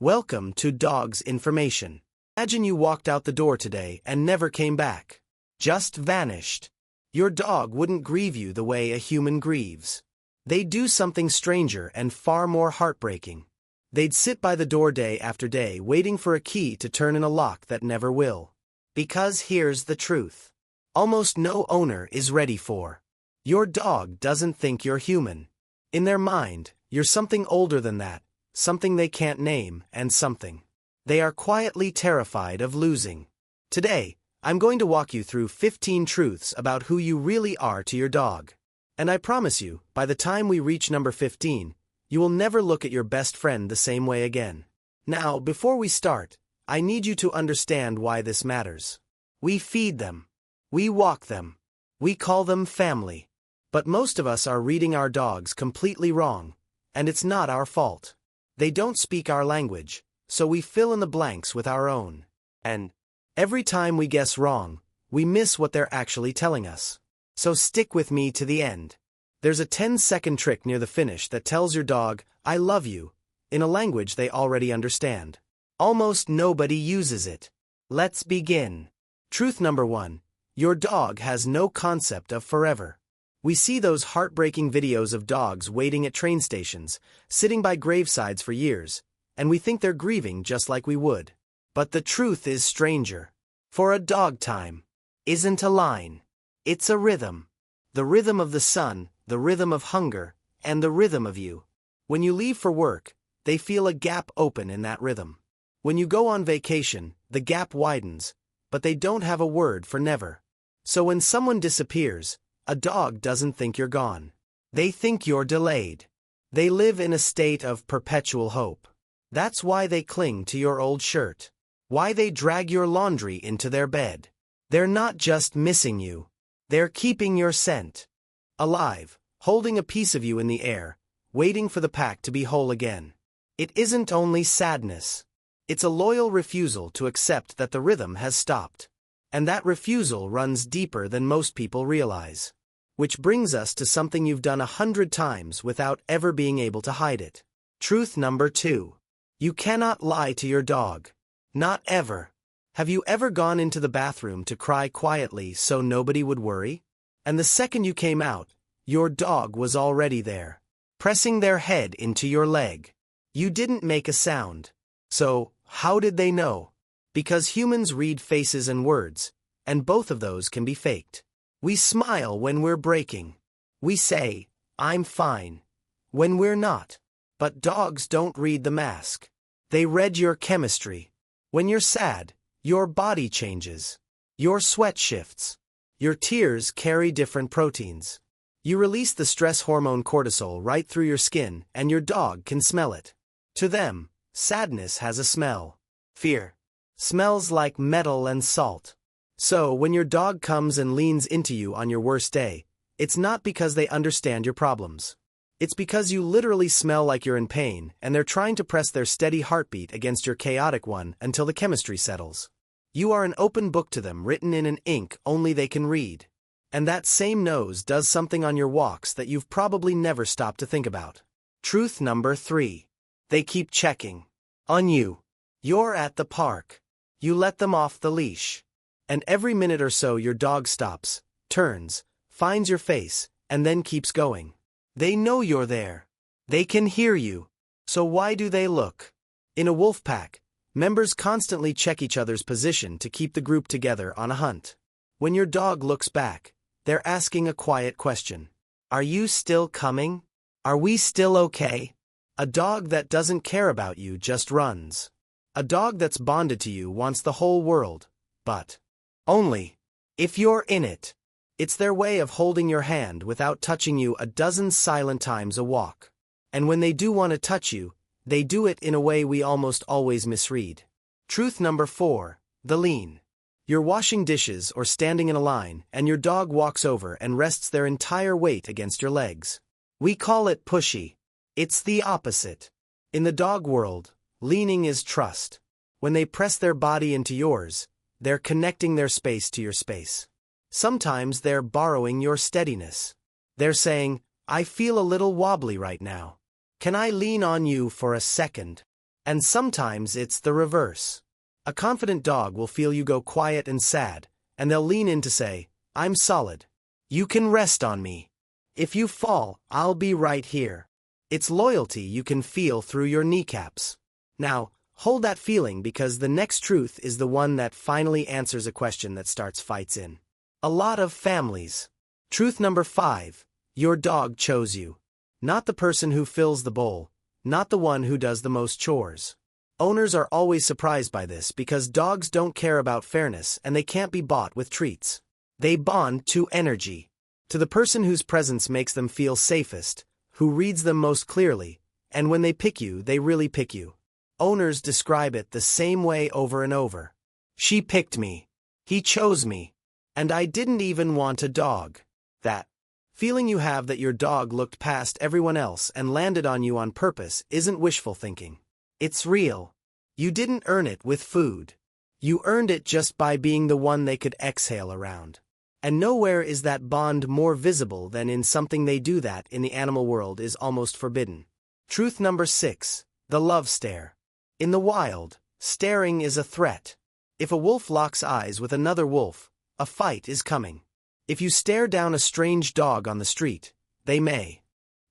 Welcome to Dog's Information. Imagine you walked out the door today and never came back. Just vanished. Your dog wouldn't grieve you the way a human grieves. They'd do something stranger and far more heartbreaking. They'd sit by the door day after day waiting for a key to turn in a lock that never will. Because here's the truth. Almost no owner is ready for. Your dog doesn't think you're human. In their mind, you're something older than that, something they can't name, and something they are quietly terrified of losing. Today, I'm going to walk you through 15 truths about who you really are to your dog. And I promise you, by the time we reach number 15, you will never look at your best friend the same way again. Now, before we start, I need you to understand why this matters. We feed them. We walk them. We call them family. But most of us are reading our dogs completely wrong, and it's not our fault. They don't speak our language, so we fill in the blanks with our own. And every time we guess wrong, we miss what they're actually telling us. So stick with me to the end. There's a 10-second trick near the finish that tells your dog, "I love you," in a language they already understand. Almost nobody uses it. Let's begin. Truth number 1. Your dog has no concept of forever. We see those heartbreaking videos of dogs waiting at train stations, sitting by gravesides for years, and we think they're grieving just like we would. But the truth is stranger. For a dog, time isn't a line. It's a rhythm. The rhythm of the sun, the rhythm of hunger, and the rhythm of you. When you leave for work, they feel a gap open in that rhythm. When you go on vacation, the gap widens, but they don't have a word for never. So when someone disappears, a dog doesn't think you're gone. They think you're delayed. They live in a state of perpetual hope. That's why they cling to your old shirt. Why they drag your laundry into their bed. They're not just missing you. They're keeping your scent alive, holding a piece of you in the air, waiting for the pack to be whole again. It isn't only sadness. It's a loyal refusal to accept that the rhythm has stopped. And that refusal runs deeper than most people realize. Which brings us to something you've done 100 times without ever being able to hide it. Truth number 2. You cannot lie to your dog. Not ever. Have you ever gone into the bathroom to cry quietly so nobody would worry? And the second you came out, your dog was already there, pressing their head into your leg. You didn't make a sound. So, how did they know? Because humans read faces and words, and both of those can be faked. We smile when we're breaking. We say, "I'm fine," when we're not. But dogs don't read the mask. They read your chemistry. When you're sad, your body changes. Your sweat shifts. Your tears carry different proteins. You release the stress hormone cortisol right through your skin, and your dog can smell it. To them, sadness has a smell. Fear smells like metal and salt. So, when your dog comes and leans into you on your worst day, it's not because they understand your problems. It's because you literally smell like you're in pain, and they're trying to press their steady heartbeat against your chaotic one until the chemistry settles. You are an open book to them, written in an ink only they can read. And that same nose does something on your walks that you've probably never stopped to think about. Truth number 3. They keep checking on you. You're at the park. You let them off the leash. And every minute or so your dog stops, turns, finds your face, and then keeps going. They know you're there. They can hear you. So why do they look? In a wolf pack, members constantly check each other's position to keep the group together on a hunt. When your dog looks back, they're asking a quiet question. Are you still coming? Are we still okay? A dog that doesn't care about you just runs. A dog that's bonded to you wants the whole world, but only if you're in it. It's their way of holding your hand without touching you a dozen silent times a walk. And when they do want to touch you, they do it in a way we almost always misread. Truth number 4. The lean. You're washing dishes or standing in a line, and your dog walks over and rests their entire weight against your legs. We call it pushy. It's the opposite. In the dog world, leaning is trust. When they press their body into yours, they're connecting their space to your space. Sometimes they're borrowing your steadiness. They're saying, "I feel a little wobbly right now. Can I lean on you for a second?" And sometimes it's the reverse. A confident dog will feel you go quiet and sad, and they'll lean in to say, "I'm solid. You can rest on me. If you fall, I'll be right here." It's loyalty you can feel through your kneecaps. Now, hold that feeling because the next truth is the one that finally answers a question that starts fights in a lot of families. Truth number 5, your dog chose you. Not the person who fills the bowl, not the one who does the most chores. Owners are always surprised by this because dogs don't care about fairness and they can't be bought with treats. They bond to energy. To the person whose presence makes them feel safest, who reads them most clearly, and when they pick you, they really pick you. Owners describe it the same way over and over. She picked me. He chose me. And I didn't even want a dog. That feeling you have that your dog looked past everyone else and landed on you on purpose isn't wishful thinking. It's real. You didn't earn it with food. You earned it just by being the one they could exhale around. And nowhere is that bond more visible than in something they do that in the animal world is almost forbidden. Truth number 6, the love stare. In the wild, staring is a threat. If a wolf locks eyes with another wolf, a fight is coming. If you stare down a strange dog on the street, they may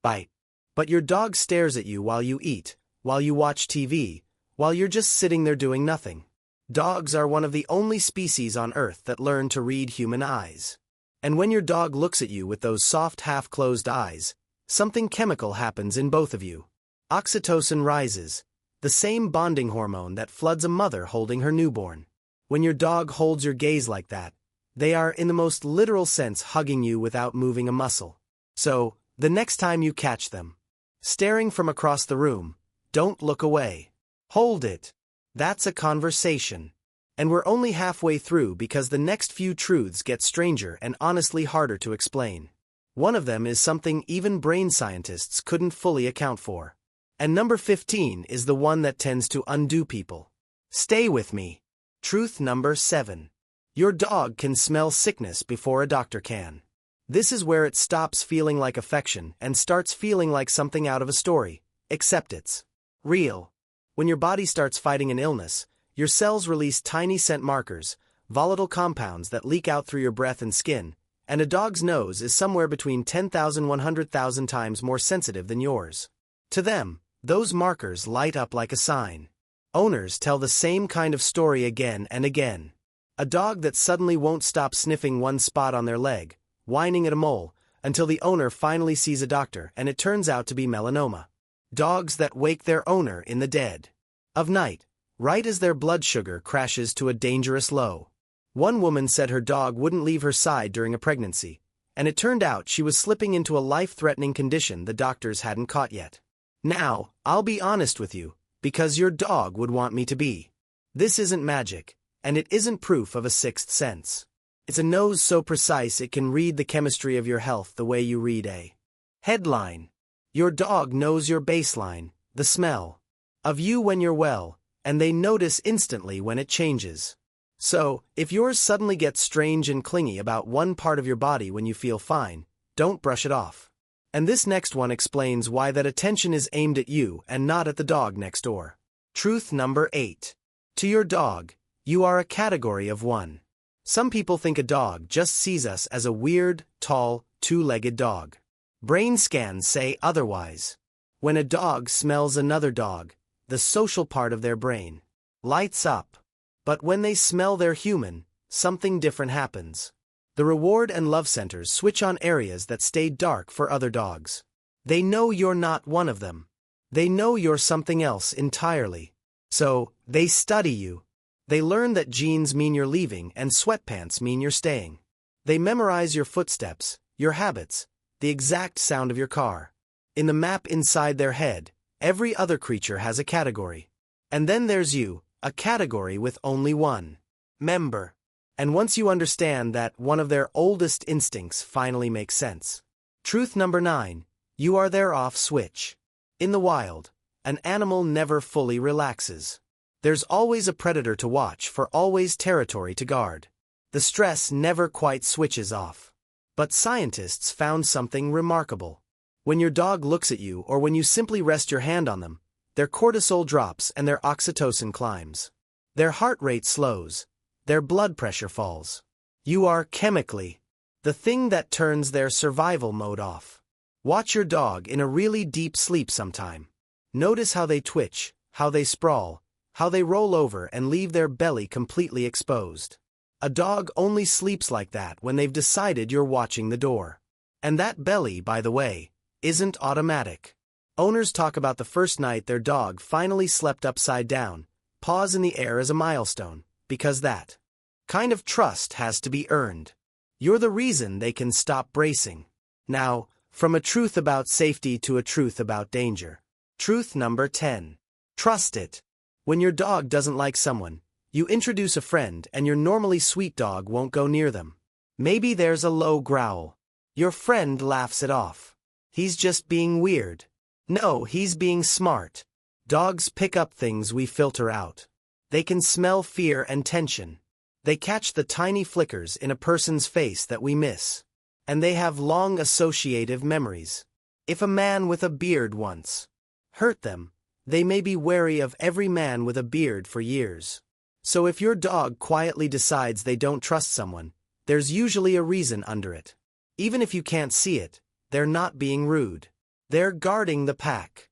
bite. But your dog stares at you while you eat, while you watch TV, while you're just sitting there doing nothing. Dogs are one of the only species on Earth that learn to read human eyes. And when your dog looks at you with those soft half-closed eyes, something chemical happens in both of you. Oxytocin rises, the same bonding hormone that floods a mother holding her newborn. When your dog holds your gaze like that, they are in the most literal sense hugging you without moving a muscle. So, the next time you catch them staring from across the room, don't look away. Hold it. That's a conversation. And we're only halfway through because the next few truths get stranger and honestly harder to explain. One of them is something even brain scientists couldn't fully account for. And number 15 is the one that tends to undo people. Stay with me. Truth number 7. Your dog can smell sickness before a doctor can. This is where it stops feeling like affection and starts feeling like something out of a story, except it's real. When your body starts fighting an illness, your cells release tiny scent markers, volatile compounds that leak out through your breath and skin, and a dog's nose is somewhere between 10,000 and 100,000 times more sensitive than yours. To them, those markers light up like a sign. Owners tell the same kind of story again and again. A dog that suddenly won't stop sniffing one spot on their leg, whining at a mole, until the owner finally sees a doctor and it turns out to be melanoma. Dogs that wake their owner in the dead of night, right as their blood sugar crashes to a dangerous low. One woman said her dog wouldn't leave her side during a pregnancy, and it turned out she was slipping into a life-threatening condition the doctors hadn't caught yet. Now, I'll be honest with you, because your dog would want me to be. This isn't magic, and it isn't proof of a sixth sense. It's a nose so precise it can read the chemistry of your health the way you read a headline. Your dog knows your baseline, the smell of you when you're well, and they notice instantly when it changes. So, if yours suddenly gets strange and clingy about one part of your body when you feel fine, don't brush it off. And this next one explains why that attention is aimed at you and not at the dog next door. Truth number 8. To your dog, you are a category of one. Some people think a dog just sees us as a weird, tall, two-legged dog. Brain scans say otherwise. When a dog smells another dog, the social part of their brain lights up. But when they smell their human, something different happens. The reward and love centers switch on areas that stay dark for other dogs. They know you're not one of them. They know you're something else entirely. So, they study you. They learn that jeans mean you're leaving and sweatpants mean you're staying. They memorize your footsteps, your habits, the exact sound of your car. In the map inside their head, every other creature has a category. And then there's you, a category with only one member. And once you understand that, one of their oldest instincts finally makes sense. Truth number 9. You are their off switch. In the wild, an animal never fully relaxes. There's always a predator to watch for, always territory to guard. The stress never quite switches off. But scientists found something remarkable. When your dog looks at you or when you simply rest your hand on them, Their cortisol drops and their oxytocin climbs. Their heart rate slows. Their blood pressure falls. You are chemically the thing that turns their survival mode off. Watch your dog in a really deep sleep sometime. Notice how they twitch, how they sprawl, how they roll over and leave their belly completely exposed. A dog only sleeps like that when they've decided you're watching the door. And that belly, by the way, isn't automatic. Owners talk about the first night their dog finally slept upside down, paws in the air as a milestone, because that kind of trust has to be earned. You're the reason they can stop bracing. Now, from a truth about safety to a truth about danger. Truth number 10. Trust it. When your dog doesn't like someone, you introduce a friend and your normally sweet dog won't go near them. Maybe there's a low growl. Your friend laughs it off. He's just being weird. No, he's being smart. Dogs pick up things we filter out. They can smell fear and tension. They catch the tiny flickers in a person's face that we miss. And they have long associative memories. If a man with a beard once hurt them, they may be wary of every man with a beard for years. So if your dog quietly decides they don't trust someone, there's usually a reason under it. Even if you can't see it, they're not being rude. They're guarding the pack.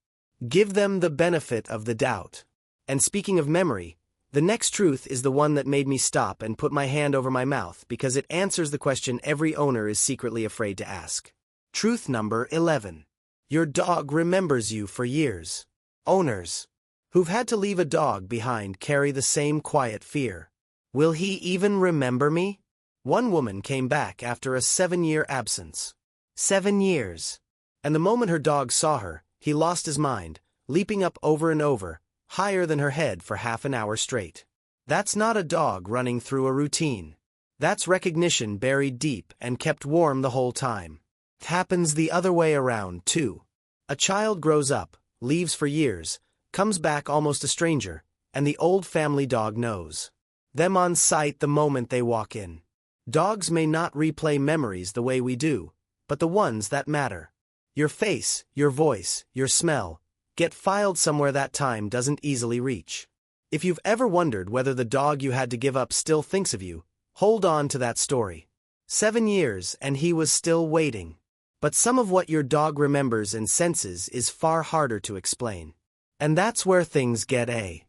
Give them the benefit of the doubt. And speaking of memory, the next truth is the one that made me stop and put my hand over my mouth because it answers the question every owner is secretly afraid to ask. Truth number 11. Your dog remembers you for years. Owners who've had to leave a dog behind carry the same quiet fear. Will he even remember me? One woman came back after a 7-year absence. 7 years. And the moment her dog saw her, he lost his mind, leaping up over and over, higher than her head for half an hour straight. That's not a dog running through a routine. That's recognition buried deep and kept warm the whole time. It happens the other way around, too. A child grows up, leaves for years, comes back almost a stranger, and the old family dog knows them on sight the moment they walk in. Dogs may not replay memories the way we do, but the ones that matter. Your face, your voice, your smell, get filed somewhere that time doesn't easily reach. If you've ever wondered whether the dog you had to give up still thinks of you, hold on to that story. 7 years and he was still waiting. But some of what your dog remembers and senses is far harder to explain. And that's where things get a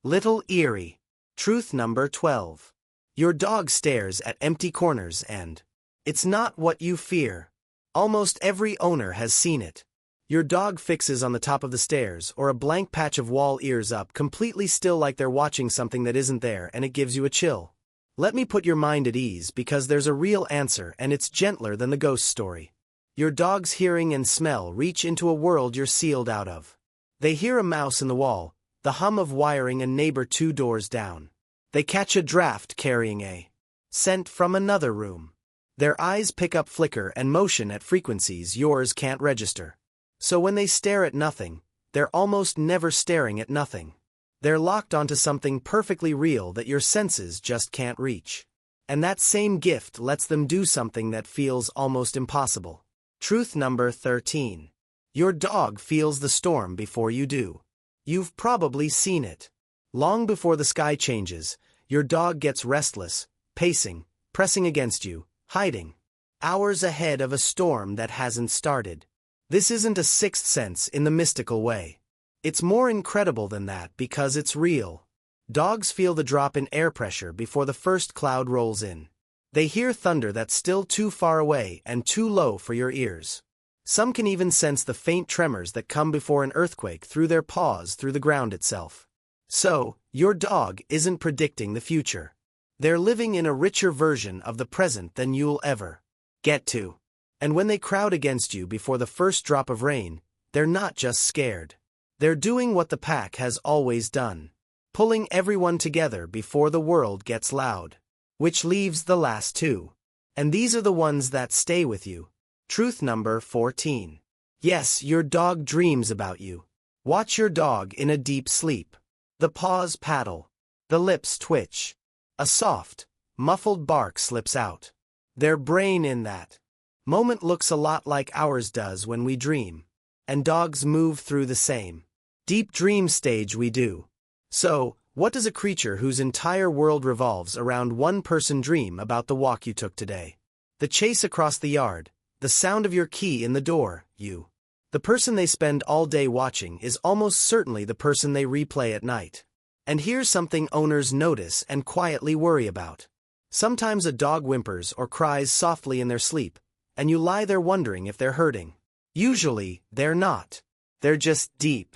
little eerie. Truth number 12. Your dog stares at empty corners and it's not what you fear. Almost every owner has seen it. Your dog fixes on the top of the stairs or a blank patch of wall, ears up, completely still like they're watching something that isn't there, and it gives you a chill. Let me put your mind at ease because there's a real answer and it's gentler than the ghost story. Your dog's hearing and smell reach into a world you're sealed out of. They hear a mouse in the wall, the hum of wiring a neighbor 2 doors down. They catch a draft carrying a scent from another room. Their eyes pick up flicker and motion at frequencies yours can't register. So when they stare at nothing, they're almost never staring at nothing. They're locked onto something perfectly real that your senses just can't reach. And that same gift lets them do something that feels almost impossible. Truth number 13. Your dog feels the storm before you do. You've probably seen it. Long before the sky changes, your dog gets restless, pacing, pressing against you, hiding. Hours ahead of a storm that hasn't started. This isn't a sixth sense in the mystical way. It's more incredible than that because it's real. Dogs feel the drop in air pressure before the first cloud rolls in. They hear thunder that's still too far away and too low for your ears. Some can even sense the faint tremors that come before an earthquake through their paws through the ground itself. So, your dog isn't predicting the future. They're living in a richer version of the present than you'll ever get to. And when they crowd against you before the first drop of rain, they're not just scared. They're doing what the pack has always done. Pulling everyone together before the world gets loud. Which leaves the last 2. And these are the ones that stay with you. Truth number 14. Yes, your dog dreams about you. Watch your dog in a deep sleep. The paws paddle. The lips twitch. A soft, muffled bark slips out. Their brain in that moment looks a lot like ours does when we dream. And dogs move through the same Deep dream stage we do. So, what does a creature whose entire world revolves around one person dream about the walk you took today? The chase across the yard, the sound of your key in the door, you. The person they spend all day watching is almost certainly the person they replay at night. And here's something owners notice and quietly worry about. Sometimes a dog whimpers or cries softly in their sleep, and you lie there wondering if they're hurting. Usually, they're not. They're just deep.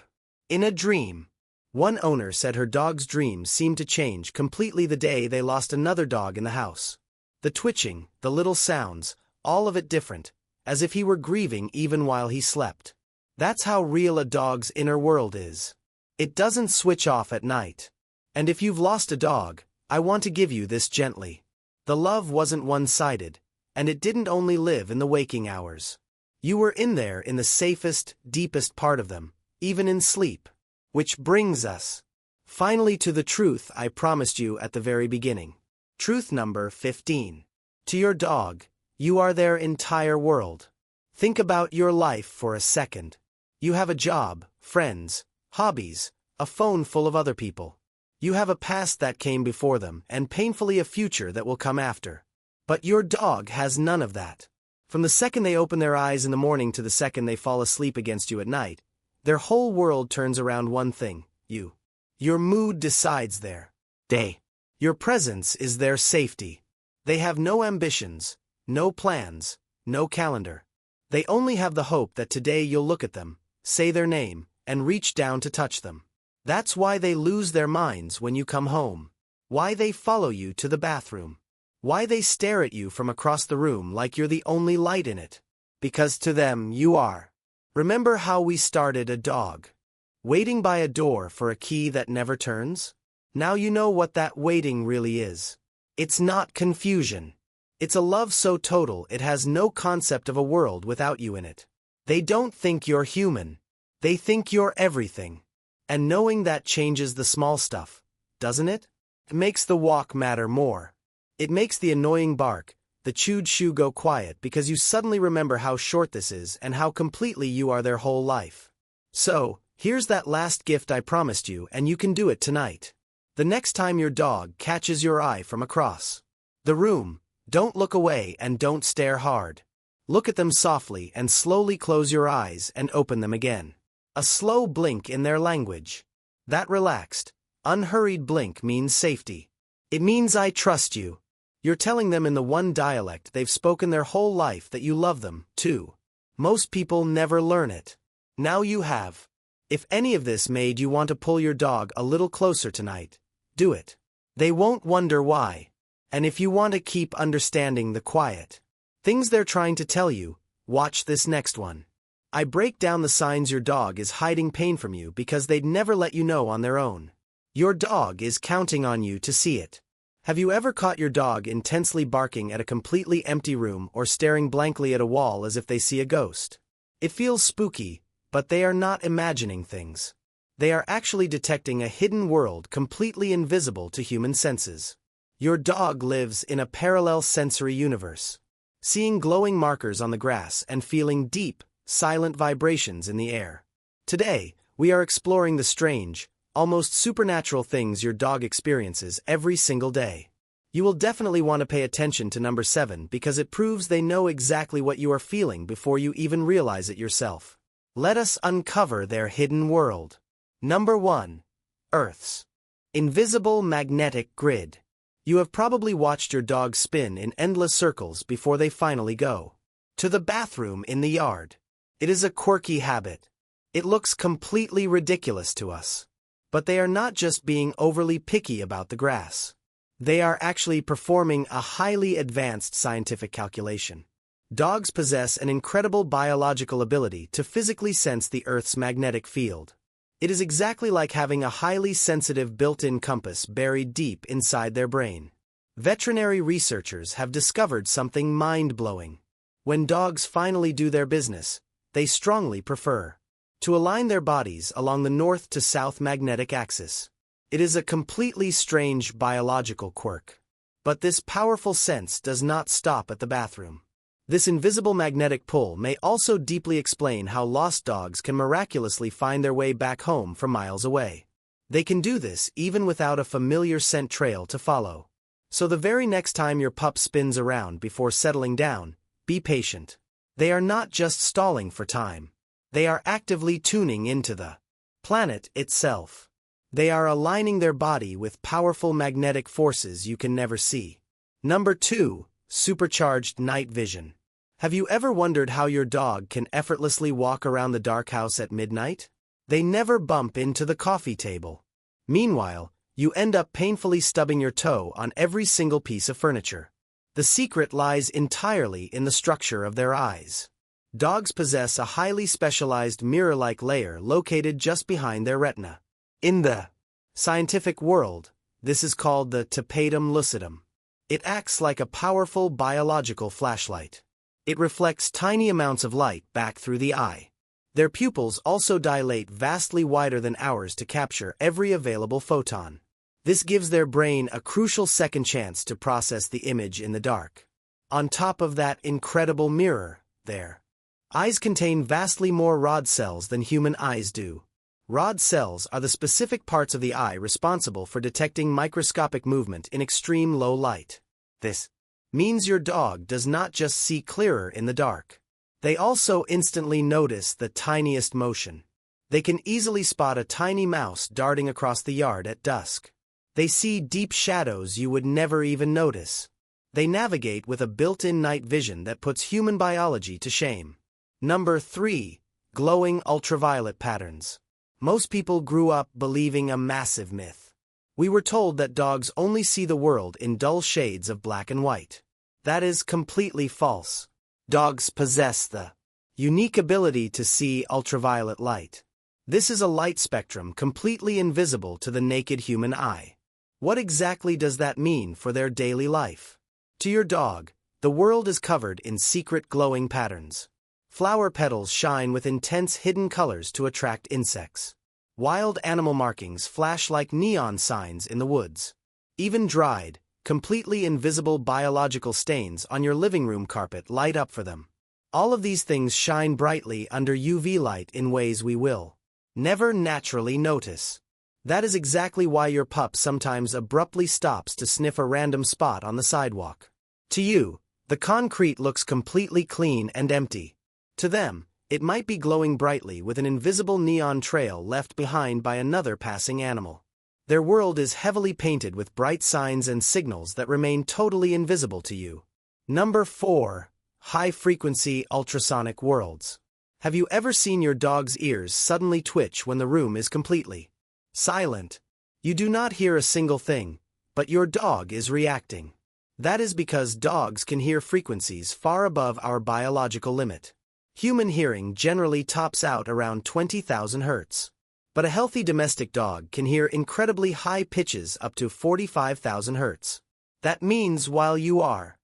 In a dream. One owner said her dog's dreams seemed to change completely the day they lost another dog in the house. The twitching, the little sounds, all of it different, as if he were grieving even while he slept. That's how real a dog's inner world is. It doesn't switch off at night. And if you've lost a dog, I want to give you this gently. The love wasn't one-sided, and it didn't only live in the waking hours. You were in there in the safest, deepest part of them, even in sleep. Which brings us, finally, to the truth I promised you at the very beginning. Truth number 15. To your dog, you are their entire world. Think about your life for a second. You have a job, friends, hobbies, a phone full of other people. You have a past that came before them and painfully a future that will come after. But your dog has none of that. From the second they open their eyes in the morning to the second they fall asleep against you at night, their whole world turns around one thing, you. Your mood decides their day. Your presence is their safety. They have no ambitions, no plans, no calendar. They only have the hope that today you'll look at them, say their name, and reach down to touch them. That's why they lose their minds when you come home. Why they follow you to the bathroom. Why they stare at you from across the room like you're the only light in it. Because to them you are. Remember how we started a dog? Waiting by a door for a key that never turns? Now you know what that waiting really is. It's not confusion. It's a love so total it has no concept of a world without you in it. They don't think you're human. They think you're everything. And knowing that changes the small stuff, doesn't it? It makes the walk matter more. It makes the annoying bark, the chewed shoe go quiet because you suddenly remember how short this is and how completely you are their whole life. So, here's that last gift I promised you, and you can do it tonight. The next time your dog catches your eye from across the room, don't look away and don't stare hard. Look at them softly and slowly close your eyes and open them again. A slow blink in their language. That relaxed, unhurried blink means safety. It means I trust you. You're telling them in the one dialect they've spoken their whole life that you love them, too. Most people never learn it. Now you have. If any of this made you want to pull your dog a little closer tonight, do it. They won't wonder why. And if you want to keep understanding the quiet things they're trying to tell you, watch this next one. I break down the signs your dog is hiding pain from you because they'd never let you know on their own. Your dog is counting on you to see it. Have you ever caught your dog intensely barking at a completely empty room or staring blankly at a wall as if they see a ghost? It feels spooky, but they are not imagining things. They are actually detecting a hidden world completely invisible to human senses. Your dog lives in a parallel sensory universe, seeing glowing markers on the grass and feeling deep, silent vibrations in the air. Today, we are exploring the strange, almost supernatural things your dog experiences every single day. You will definitely want to pay attention to number 7 because it proves they know exactly what you are feeling before you even realize it yourself. Let us uncover their hidden world. Number 1. Earth's invisible magnetic grid. You have probably watched your dog spin in endless circles before they finally go to the bathroom in the yard. It is a quirky habit. It looks completely ridiculous to us. But they are not just being overly picky about the grass. They are actually performing a highly advanced scientific calculation. Dogs possess an incredible biological ability to physically sense the Earth's magnetic field. It is exactly like having a highly sensitive built-in compass buried deep inside their brain. Veterinary researchers have discovered something mind-blowing. When dogs finally do their business, they strongly prefer to align their bodies along the north to south magnetic axis. It is a completely strange biological quirk. But this powerful sense does not stop at the bathroom. This invisible magnetic pull may also deeply explain how lost dogs can miraculously find their way back home from miles away. They can do this even without a familiar scent trail to follow. So the very next time your pup spins around before settling down, be patient. They are not just stalling for time. They are actively tuning into the planet itself. They are aligning their body with powerful magnetic forces you can never see. Number 2. Supercharged night vision. Have you ever wondered how your dog can effortlessly walk around the dark house at midnight? They never bump into the coffee table. Meanwhile, you end up painfully stubbing your toe on every single piece of furniture. The secret lies entirely in the structure of their eyes. Dogs possess a highly specialized mirror-like layer located just behind their retina. In the scientific world, this is called the tapetum lucidum. It acts like a powerful biological flashlight. It reflects tiny amounts of light back through the eye. Their pupils also dilate vastly wider than ours to capture every available photon. This gives their brain a crucial second chance to process the image in the dark. On top of that incredible mirror, their eyes contain vastly more rod cells than human eyes do. Rod cells are the specific parts of the eye responsible for detecting microscopic movement in extreme low light. This means your dog does not just see clearer in the dark. They also instantly notice the tiniest motion. They can easily spot a tiny mouse darting across the yard at dusk. They see deep shadows you would never even notice. They navigate with a built-in night vision that puts human biology to shame. Number 3. Glowing ultraviolet patterns. Most people grew up believing a massive myth. We were told that dogs only see the world in dull shades of black and white. That is completely false. Dogs possess the unique ability to see ultraviolet light. This is a light spectrum completely invisible to the naked human eye. What exactly does that mean for their daily life? To your dog, the world is covered in secret glowing patterns. Flower petals shine with intense hidden colors to attract insects. Wild animal markings flash like neon signs in the woods. Even dried, completely invisible biological stains on your living room carpet light up for them. All of these things shine brightly under UV light in ways we will never naturally notice. That is exactly why your pup sometimes abruptly stops to sniff a random spot on the sidewalk. To you, the concrete looks completely clean and empty. To them, it might be glowing brightly with an invisible neon trail left behind by another passing animal. Their world is heavily painted with bright signs and signals that remain totally invisible to you. Number 4. High-frequency ultrasonic worlds. Have you ever seen your dog's ears suddenly twitch when the room is completely silent? You do not hear a single thing, but your dog is reacting. That is because dogs can hear frequencies far above our biological limit. Human hearing generally tops out around 20,000 Hz. But a healthy domestic dog can hear incredibly high pitches up to 45,000 Hz. That means while you are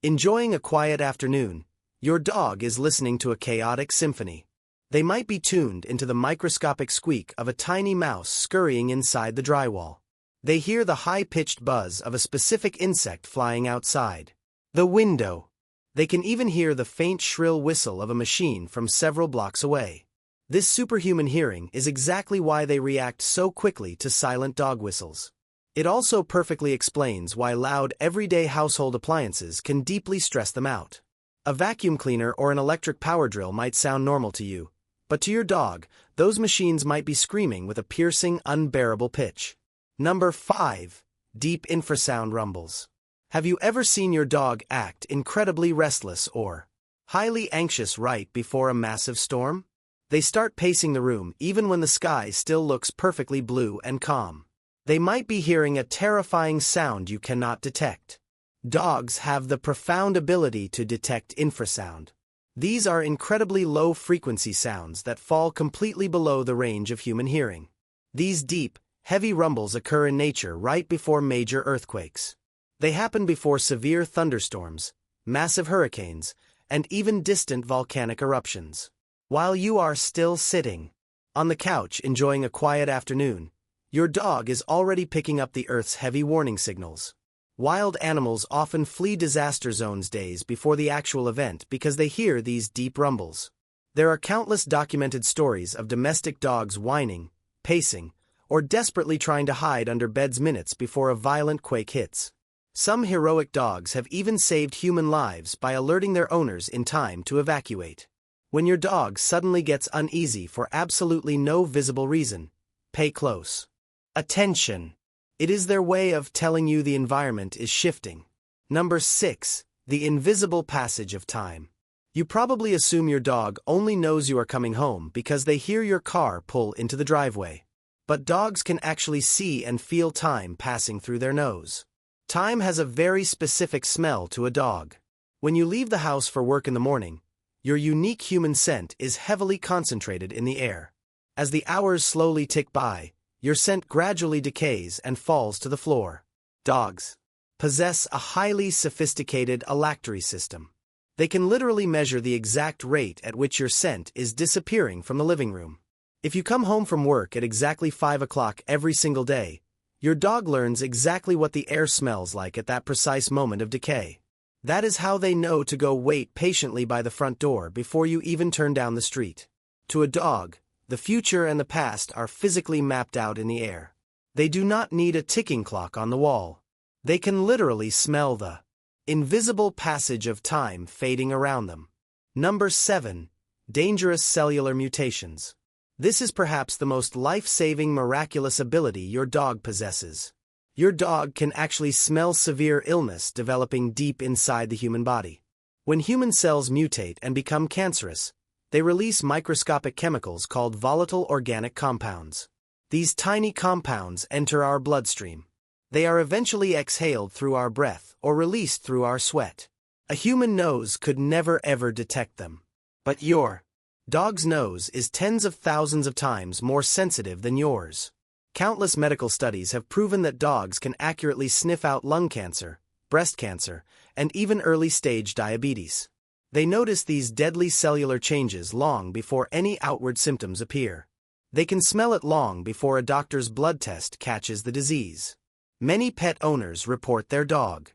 enjoying a quiet afternoon, your dog is listening to a chaotic symphony. They might be tuned into the microscopic squeak of a tiny mouse scurrying inside the drywall. They hear the high-pitched buzz of a specific insect flying outside the window. They can even hear the faint shrill whistle of a machine from several blocks away. This superhuman hearing is exactly why they react so quickly to silent dog whistles. It also perfectly explains why loud everyday household appliances can deeply stress them out. A vacuum cleaner or an electric power drill might sound normal to you, but to your dog, those machines might be screaming with a piercing, unbearable pitch. Number 5. Deep infrasound rumbles. Have you ever seen your dog act incredibly restless or highly anxious right before a massive storm? They start pacing the room even when the sky still looks perfectly blue and calm. They might be hearing a terrifying sound you cannot detect. Dogs have the profound ability to detect infrasound. These are incredibly low-frequency sounds that fall completely below the range of human hearing. These deep, heavy rumbles occur in nature right before major earthquakes. They happen before severe thunderstorms, massive hurricanes, and even distant volcanic eruptions. While you are still sitting on the couch enjoying a quiet afternoon, your dog is already picking up the Earth's heavy warning signals. Wild animals often flee disaster zones days before the actual event because they hear these deep rumbles. There are countless documented stories of domestic dogs whining, pacing, or desperately trying to hide under beds minutes before a violent quake hits. Some heroic dogs have even saved human lives by alerting their owners in time to evacuate. When your dog suddenly gets uneasy for absolutely no visible reason, pay close attention. It is their way of telling you the environment is shifting. Number 6. The invisible passage of time. You probably assume your dog only knows you are coming home because they hear your car pull into the driveway. But dogs can actually see and feel time passing through their nose. Time has a very specific smell to a dog. When you leave the house for work in the morning, your unique human scent is heavily concentrated in the air. As the hours slowly tick by, your scent gradually decays and falls to the floor. Dogs possess a highly sophisticated olfactory system. They can literally measure the exact rate at which your scent is disappearing from the living room. If you come home from work at exactly 5 o'clock every single day, your dog learns exactly what the air smells like at that precise moment of decay. That is how they know to go wait patiently by the front door before you even turn down the street. To a dog, the future and the past are physically mapped out in the air. They do not need a ticking clock on the wall. They can literally smell the invisible passage of time fading around them. Number 7. Dangerous cellular mutations. This is perhaps the most life-saving miraculous ability your dog possesses. Your dog can actually smell severe illness developing deep inside the human body. When human cells mutate and become cancerous, they release microscopic chemicals called volatile organic compounds. These tiny compounds enter our bloodstream. They are eventually exhaled through our breath or released through our sweat. A human nose could never ever detect them. But your dog's nose is tens of thousands of times more sensitive than yours. Countless medical studies have proven that dogs can accurately sniff out lung cancer, breast cancer, and even early-stage diabetes. They notice these deadly cellular changes long before any outward symptoms appear. They can smell it long before a doctor's blood test catches the disease. Many pet owners report their dog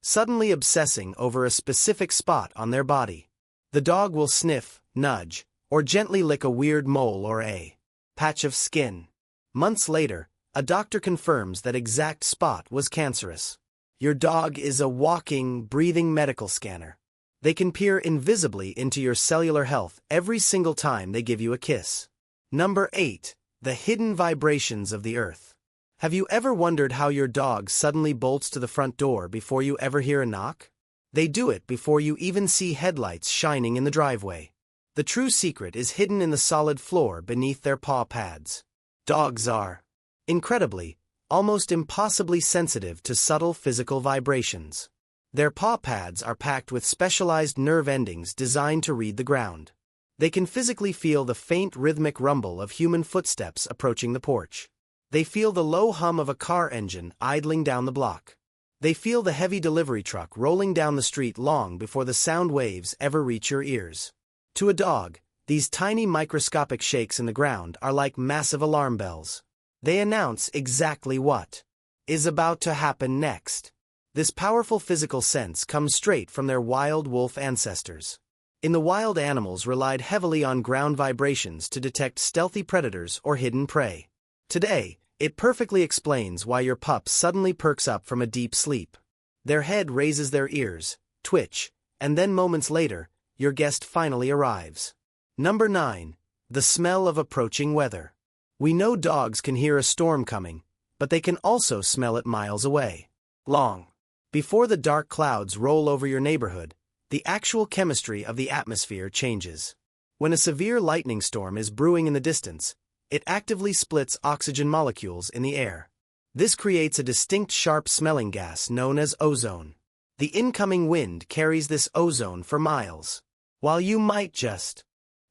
suddenly obsessing over a specific spot on their body. The dog will sniff, nudge, or gently lick a weird mole or a patch of skin. Months later, a doctor confirms that exact spot was cancerous. Your dog is a walking, breathing medical scanner. They can peer invisibly into your cellular health every single time they give you a kiss. Number 8. The hidden vibrations of the earth. Have you ever wondered how your dog suddenly bolts to the front door before you ever hear a knock? They do it before you even see headlights shining in the driveway. The true secret is hidden in the solid floor beneath their paw pads. Dogs are, incredibly, almost impossibly sensitive to subtle physical vibrations. Their paw pads are packed with specialized nerve endings designed to read the ground. They can physically feel the faint rhythmic rumble of human footsteps approaching the porch. They feel the low hum of a car engine idling down the block. They feel the heavy delivery truck rolling down the street long before the sound waves ever reach your ears. To a dog, these tiny microscopic shakes in the ground are like massive alarm bells. They announce exactly what is about to happen next. This powerful physical sense comes straight from their wild wolf ancestors. In the wild, animals relied heavily on ground vibrations to detect stealthy predators or hidden prey. Today, it perfectly explains why your pup suddenly perks up from a deep sleep. Their head raises, their ears twitch, and then moments later, your guest finally arrives. Number 9. The smell of approaching weather. We know dogs can hear a storm coming, but they can also smell it miles away. Long before the dark clouds roll over your neighborhood, the actual chemistry of the atmosphere changes. When a severe lightning storm is brewing in the distance, it actively splits oxygen molecules in the air. This creates a distinct sharp-smelling gas known as ozone. The incoming wind carries this ozone for miles. While you might just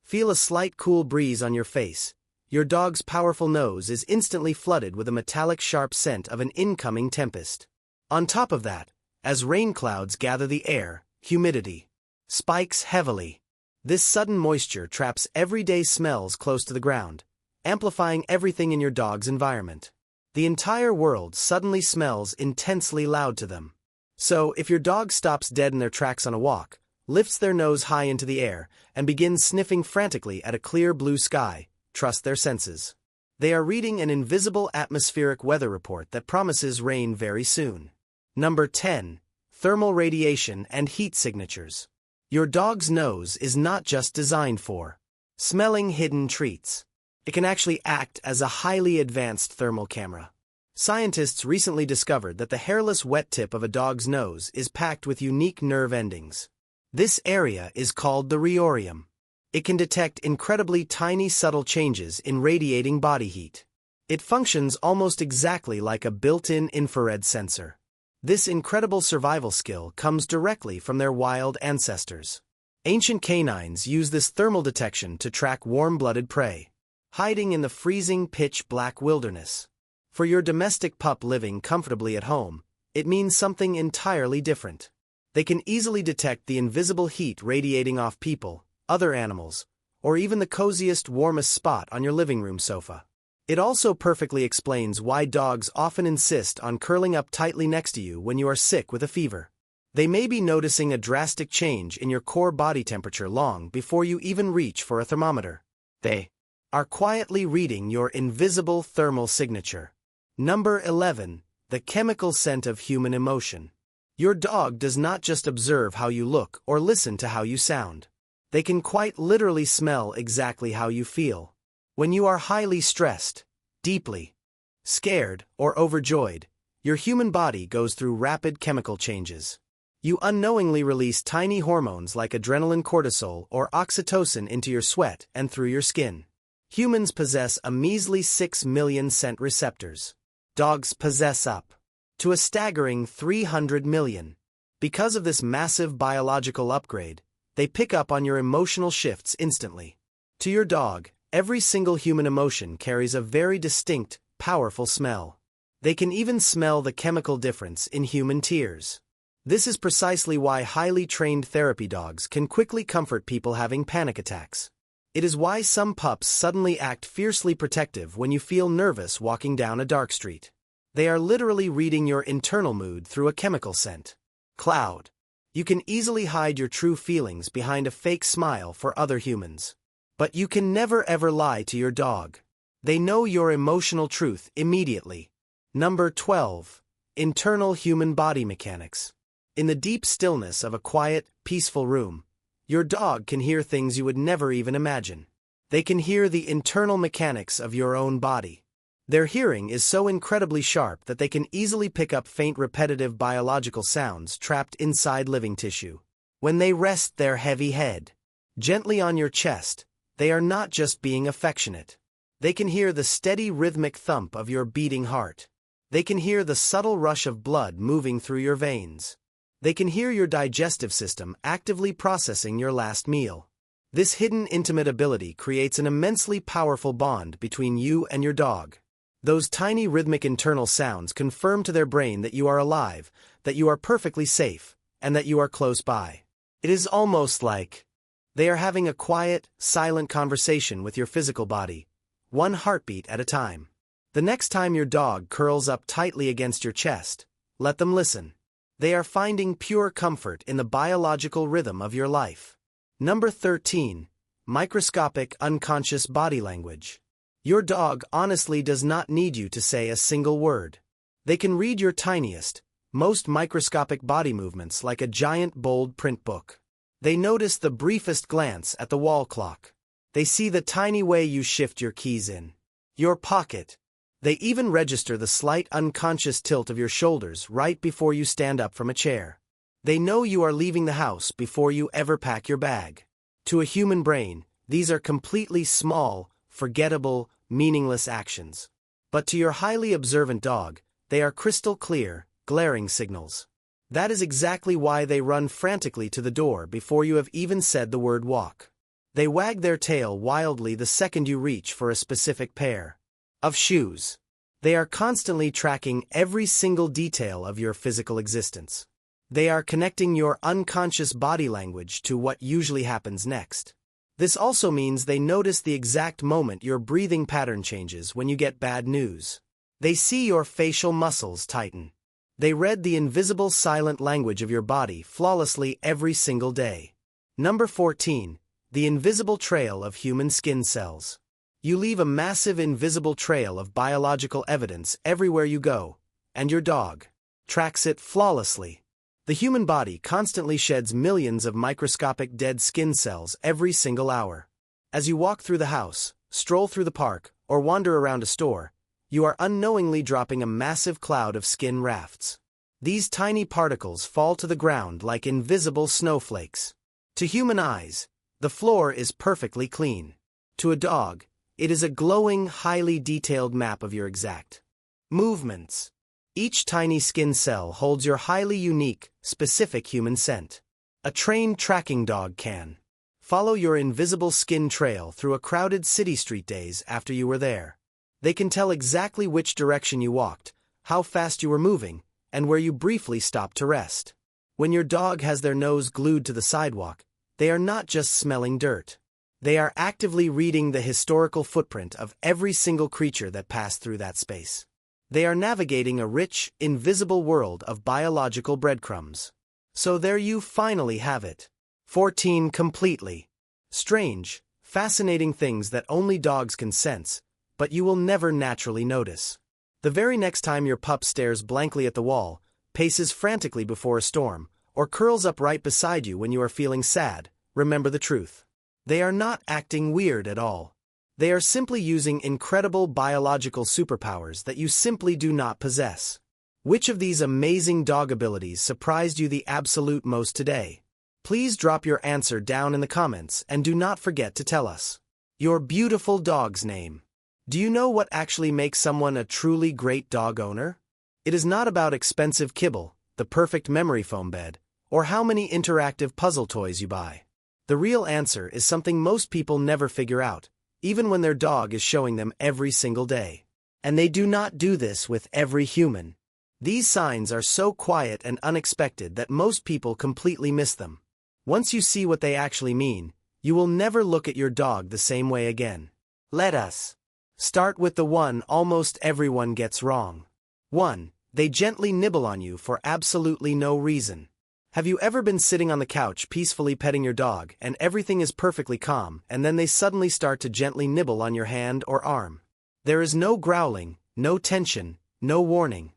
feel a slight cool breeze on your face, your dog's powerful nose is instantly flooded with a metallic sharp scent of an incoming tempest. On top of that, as rain clouds gather the air, humidity spikes heavily. This sudden moisture traps everyday smells close to the ground, amplifying everything in your dog's environment. The entire world suddenly smells intensely loud to them. So, if your dog stops dead in their tracks on a walk, lifts their nose high into the air, and begins sniffing frantically at a clear blue sky, trust their senses. They are reading an invisible atmospheric weather report that promises rain very soon. Number 10. Thermal radiation and heat signatures. Your dog's nose is not just designed for smelling hidden treats. It can actually act as a highly advanced thermal camera. Scientists recently discovered that the hairless wet tip of a dog's nose is packed with unique nerve endings. This area is called the rheorium. It can detect incredibly tiny subtle changes in radiating body heat. It functions almost exactly like a built-in infrared sensor. This incredible survival skill comes directly from their wild ancestors. Ancient canines used this thermal detection to track warm-blooded prey, hiding in the freezing pitch-black wilderness. For your domestic pup living comfortably at home, it means something entirely different. They can easily detect the invisible heat radiating off people, other animals, or even the coziest, warmest spot on your living room sofa. It also perfectly explains why dogs often insist on curling up tightly next to you when you are sick with a fever. They may be noticing a drastic change in your core body temperature long before you even reach for a thermometer. They are quietly reading your invisible thermal signature. Number 11. The chemical scent of human emotion. Your dog does not just observe how you look or listen to how you sound. They can quite literally smell exactly how you feel. When you are highly stressed, deeply scared, or overjoyed, your human body goes through rapid chemical changes. You unknowingly release tiny hormones like adrenaline, cortisol, or oxytocin into your sweat and through your skin. Humans possess a measly 6 million scent receptors. Dogs possess up to a staggering 300 million. Because of this massive biological upgrade, they pick up on your emotional shifts instantly. To your dog, every single human emotion carries a very distinct, powerful smell. They can even smell the chemical difference in human tears. This is precisely why highly trained therapy dogs can quickly comfort people having panic attacks. It is why some pups suddenly act fiercely protective when you feel nervous walking down a dark street. They are literally reading your internal mood through a chemical scent cloud. You can easily hide your true feelings behind a fake smile for other humans. But you can never ever lie to your dog. They know your emotional truth immediately. Number 12. Internal human body mechanics. In the deep stillness of a quiet, peaceful room, your dog can hear things you would never even imagine. They can hear the internal mechanics of your own body. Their hearing is so incredibly sharp that they can easily pick up faint repetitive biological sounds trapped inside living tissue. When they rest their heavy head gently on your chest, they are not just being affectionate. They can hear the steady rhythmic thump of your beating heart. They can hear the subtle rush of blood moving through your veins. They can hear your digestive system actively processing your last meal. This hidden intimate ability creates an immensely powerful bond between you and your dog. Those tiny rhythmic internal sounds confirm to their brain that you are alive, that you are perfectly safe, and that you are close by. It is almost like they are having a quiet, silent conversation with your physical body, one heartbeat at a time. The next time your dog curls up tightly against your chest, let them listen. They are finding pure comfort in the biological rhythm of your life. Number 13. Microscopic unconscious body language. Your dog honestly does not need you to say a single word. They can read your tiniest, most microscopic body movements like a giant bold print book. They notice the briefest glance at the wall clock. They see the tiny way you shift your keys in your pocket. They even register the slight unconscious tilt of your shoulders right before you stand up from a chair. They know you are leaving the house before you ever pack your bag. To a human brain, these are completely small, forgettable, meaningless actions. But to your highly observant dog, they are crystal clear, glaring signals. That is exactly why they run frantically to the door before you have even said the word walk. They wag their tail wildly the second you reach for a specific pair of shoes. They are constantly tracking every single detail of your physical existence. They are connecting your unconscious body language to what usually happens next. This also means they notice the exact moment your breathing pattern changes when you get bad news. They see your facial muscles tighten. They read the invisible silent language of your body flawlessly every single day. Number 14. The invisible trail of human skin cells. You leave a massive invisible trail of biological evidence everywhere you go, and your dog tracks it flawlessly. The human body constantly sheds millions of microscopic dead skin cells every single hour. As you walk through the house, stroll through the park, or wander around a store, you are unknowingly dropping a massive cloud of skin rafts. These tiny particles fall to the ground like invisible snowflakes. To human eyes, the floor is perfectly clean. To a dog, it is a glowing, highly detailed map of your exact movements. Each tiny skin cell holds your highly unique, specific human scent. A trained tracking dog can follow your invisible skin trail through a crowded city street days after you were there. They can tell exactly which direction you walked, how fast you were moving, and where you briefly stopped to rest. When your dog has their nose glued to the sidewalk, they are not just smelling dirt. They are actively reading the historical footprint of every single creature that passed through that space. They are navigating a rich, invisible world of biological breadcrumbs. So there you finally have it. 14. Completely strange, fascinating things that only dogs can sense, but you will never naturally notice. The very next time your pup stares blankly at the wall, paces frantically before a storm, or curls up right beside you when you are feeling sad, remember the truth. They are not acting weird at all. They are simply using incredible biological superpowers that you simply do not possess. Which of these amazing dog abilities surprised you the absolute most today? Please drop your answer down in the comments and do not forget to tell us your beautiful dog's name. Do you know what actually makes someone a truly great dog owner? It is not about expensive kibble, the perfect memory foam bed, or how many interactive puzzle toys you buy. The real answer is something most people never figure out, even when their dog is showing them every single day. And they do not do this with every human. These signs are so quiet and unexpected that most people completely miss them. Once you see what they actually mean, you will never look at your dog the same way again. Let us start with the one almost everyone gets wrong. 1. They gently nibble on you for absolutely no reason. Have you ever been sitting on the couch peacefully petting your dog and everything is perfectly calm, and then they suddenly start to gently nibble on your hand or arm? There is no growling, no tension, no warning,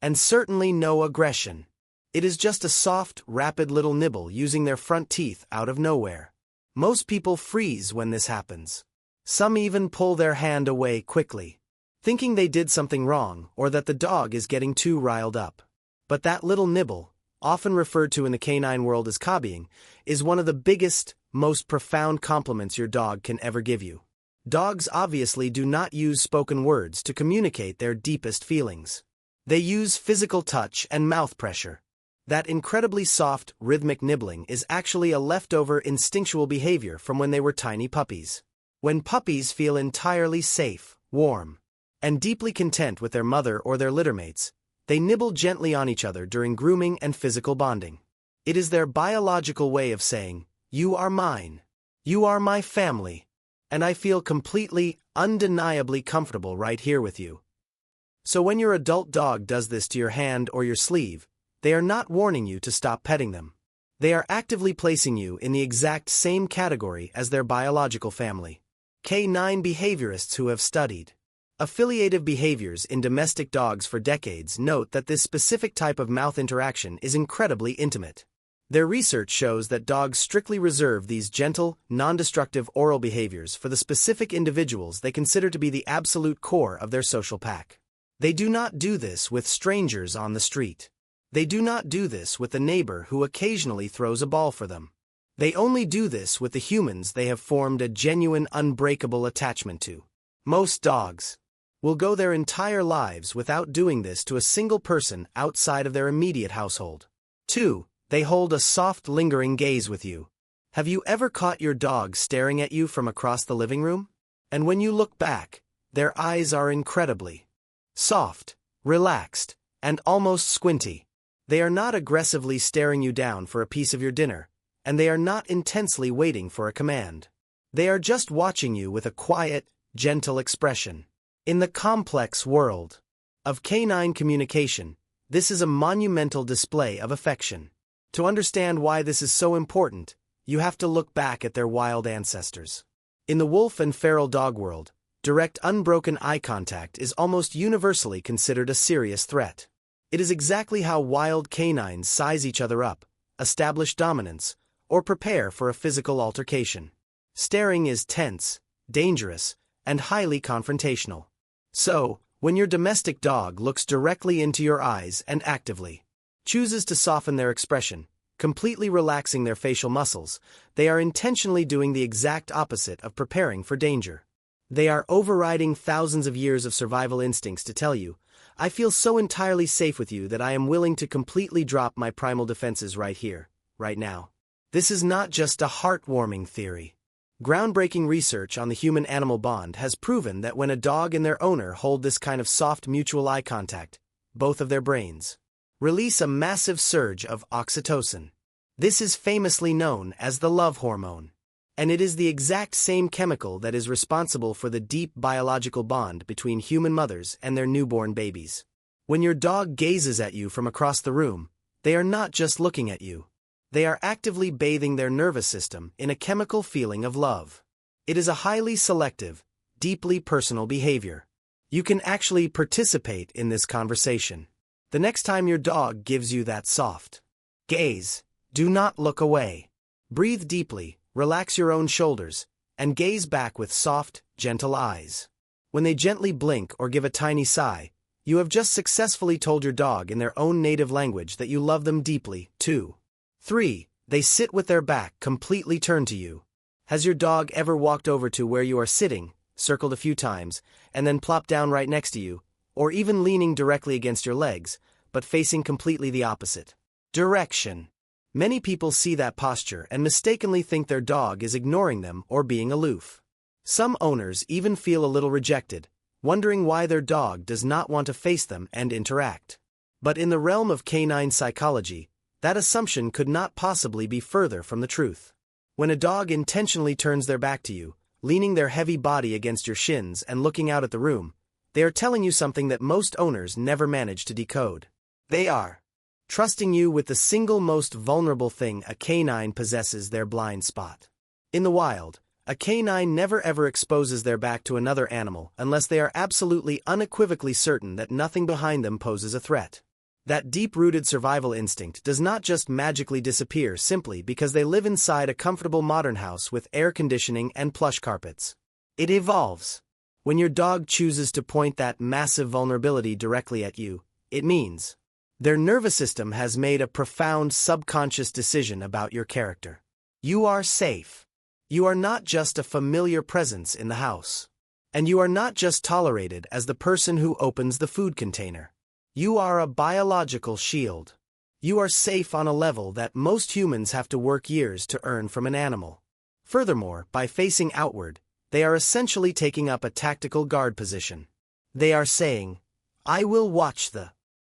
and certainly no aggression. It is just a soft, rapid little nibble using their front teeth out of nowhere. Most people freeze when this happens. Some even pull their hand away quickly, thinking they did something wrong or that the dog is getting too riled up. But that little nibble, often referred to in the canine world as copying, is one of the biggest, most profound compliments your dog can ever give you. Dogs obviously do not use spoken words to communicate their deepest feelings. They use physical touch and mouth pressure. That incredibly soft, rhythmic nibbling is actually a leftover instinctual behavior from when they were tiny puppies. When puppies feel entirely safe, warm, and deeply content with their mother or their littermates, they nibble gently on each other during grooming and physical bonding. It is their biological way of saying, "You are mine. You are my family. And I feel completely, undeniably comfortable right here with you." So when your adult dog does this to your hand or your sleeve, they are not warning you to stop petting them. They are actively placing you in the exact same category as their biological family. Canine behaviorists who have studied affiliative behaviors in domestic dogs for decades note that this specific type of mouth interaction is incredibly intimate. Their research shows that dogs strictly reserve these gentle, non-destructive oral behaviors for the specific individuals they consider to be the absolute core of their social pack. They do not do this with strangers on the street. They do not do this with the neighbor who occasionally throws a ball for them. They only do this with the humans they have formed a genuine, unbreakable attachment to. Most dogs will go their entire lives without doing this to a single person outside of their immediate household. 2. They hold a soft, lingering gaze with you. Have you ever caught your dog staring at you from across the living room? And when you look back, their eyes are incredibly soft, relaxed, and almost squinty. They are not aggressively staring you down for a piece of your dinner, and they are not intensely waiting for a command. They are just watching you with a quiet, gentle expression. In the complex world of canine communication, this is a monumental display of affection. To understand why this is so important, you have to look back at their wild ancestors. In the wolf and feral dog world, direct unbroken eye contact is almost universally considered a serious threat. It is exactly how wild canines size each other up, establish dominance, or prepare for a physical altercation. Staring is tense, dangerous, and highly confrontational. So, when your domestic dog looks directly into your eyes and actively chooses to soften their expression, completely relaxing their facial muscles, they are intentionally doing the exact opposite of preparing for danger. They are overriding thousands of years of survival instincts to tell you, I feel so entirely safe with you that I am willing to completely drop my primal defenses right here, right now. This is not just a heartwarming theory. Groundbreaking research on the human-animal bond has proven that when a dog and their owner hold this kind of soft mutual eye contact, both of their brains release a massive surge of oxytocin. This is famously known as the love hormone, and it is the exact same chemical that is responsible for the deep biological bond between human mothers and their newborn babies. When your dog gazes at you from across the room, they are not just looking at you. They are actively bathing their nervous system in a chemical feeling of love. It is a highly selective, deeply personal behavior. You can actually participate in this conversation. The next time your dog gives you that soft gaze, do not look away. Breathe deeply, relax your own shoulders, and gaze back with soft, gentle eyes. When they gently blink or give a tiny sigh, you have just successfully told your dog in their own native language that you love them deeply, too. 3. They sit with their back completely turned to you. Has your dog ever walked over to where you are sitting, circled a few times, and then plopped down right next to you, or even leaning directly against your legs, but facing completely the opposite direction? Many people see that posture and mistakenly think their dog is ignoring them or being aloof. Some owners even feel a little rejected, wondering why their dog does not want to face them and interact. But in the realm of canine psychology, that assumption could not possibly be further from the truth. When a dog intentionally turns their back to you, leaning their heavy body against your shins and looking out at the room, they are telling you something that most owners never manage to decode. They are trusting you with the single most vulnerable thing a canine possesses: their blind spot. In the wild, a canine never ever exposes their back to another animal unless they are absolutely unequivocally certain that nothing behind them poses a threat. That deep-rooted survival instinct does not just magically disappear simply because they live inside a comfortable modern house with air conditioning and plush carpets. It evolves. When your dog chooses to point that massive vulnerability directly at you, it means their nervous system has made a profound subconscious decision about your character. You are safe. You are not just a familiar presence in the house. And you are not just tolerated as the person who opens the food container. You are a biological shield. You are safe on a level that most humans have to work years to earn from an animal. Furthermore, by facing outward, they are essentially taking up a tactical guard position. They are saying, I will watch the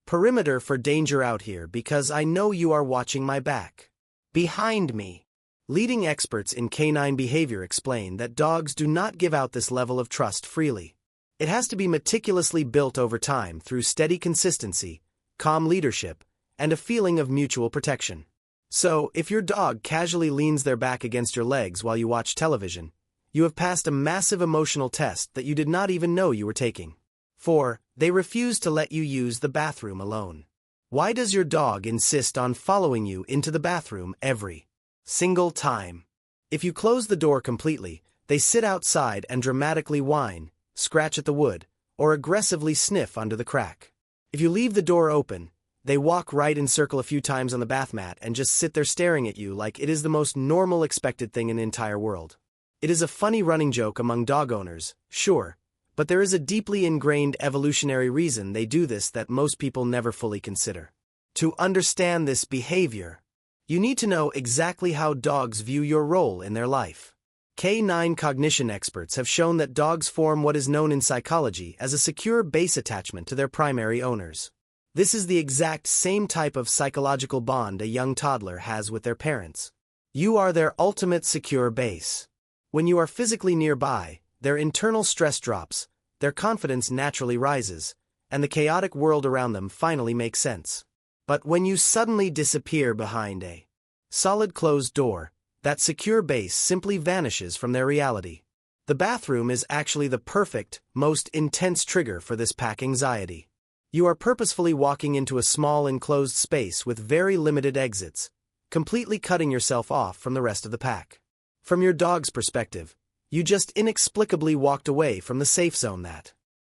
perimeter for danger out here because I know you are watching my back. Behind me. Leading experts in canine behavior explain that dogs do not give out this level of trust freely. It has to be meticulously built over time through steady consistency, calm leadership, and a feeling of mutual protection. So, if your dog casually leans their back against your legs while you watch television, you have passed a massive emotional test that you did not even know you were taking. 4. They refuse to let you use the bathroom alone. Why does your dog insist on following you into the bathroom every single time? If you close the door completely, they sit outside and dramatically whine, scratch at the wood, or aggressively sniff under the crack. If you leave the door open, they walk right in circle a few times on the bath mat and just sit there staring at you like it is the most normal expected thing in the entire world. It is a funny running joke among dog owners, sure, but there is a deeply ingrained evolutionary reason they do this that most people never fully consider. To understand this behavior, you need to know exactly how dogs view your role in their life. Canine cognition experts have shown that dogs form what is known in psychology as a secure base attachment to their primary owners. This is the exact same type of psychological bond a young toddler has with their parents. You are their ultimate secure base. When you are physically nearby, their internal stress drops, their confidence naturally rises, and the chaotic world around them finally makes sense. But when you suddenly disappear behind a solid closed door, that secure base simply vanishes from their reality. The bathroom is actually the perfect, most intense trigger for this pack anxiety. You are purposefully walking into a small enclosed space with very limited exits, completely cutting yourself off from the rest of the pack. From your dog's perspective, you just inexplicably walked away from the safe zone that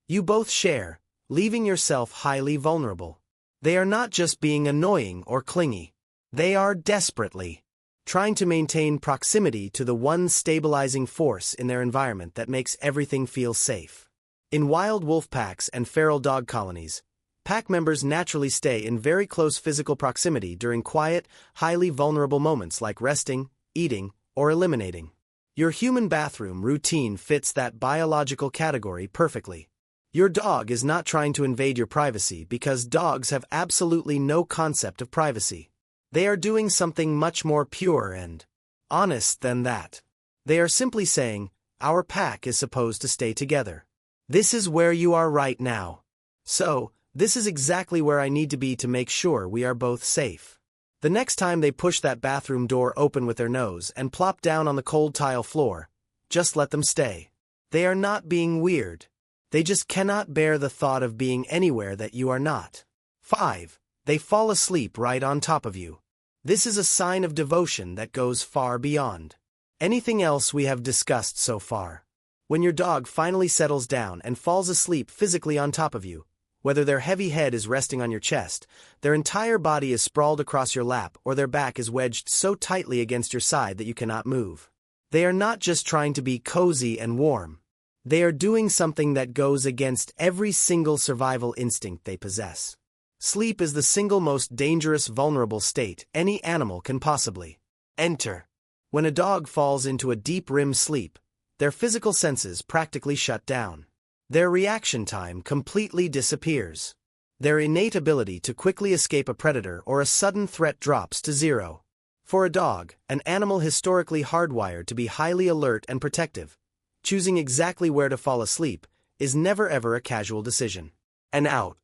you both share, leaving yourself highly vulnerable. They are not just being annoying or clingy. They are desperately trying to maintain proximity to the one stabilizing force in their environment that makes everything feel safe. In wild wolf packs and feral dog colonies, pack members naturally stay in very close physical proximity during quiet, highly vulnerable moments like resting, eating, or eliminating. Your human bathroom routine fits that biological category perfectly. Your dog is not trying to invade your privacy because dogs have absolutely no concept of privacy. They are doing something much more pure and honest than that. They are simply saying, our pack is supposed to stay together. This is where you are right now. So, this is exactly where I need to be to make sure we are both safe. The next time they push that bathroom door open with their nose and plop down on the cold tile floor, just let them stay. They are not being weird. They just cannot bear the thought of being anywhere that you are not. 5. They fall asleep right on top of you. This is a sign of devotion that goes far beyond anything else we have discussed so far. When your dog finally settles down and falls asleep physically on top of you, whether their heavy head is resting on your chest, their entire body is sprawled across your lap, or their back is wedged so tightly against your side that you cannot move, they are not just trying to be cozy and warm. They are doing something that goes against every single survival instinct they possess. Sleep is the single most dangerous vulnerable state any animal can possibly enter. When a dog falls into a deep REM sleep, their physical senses practically shut down. Their reaction time completely disappears. Their innate ability to quickly escape a predator or a sudden threat drops to zero. For a dog, an animal historically hardwired to be highly alert and protective, choosing exactly where to fall asleep is never ever a casual decision. And out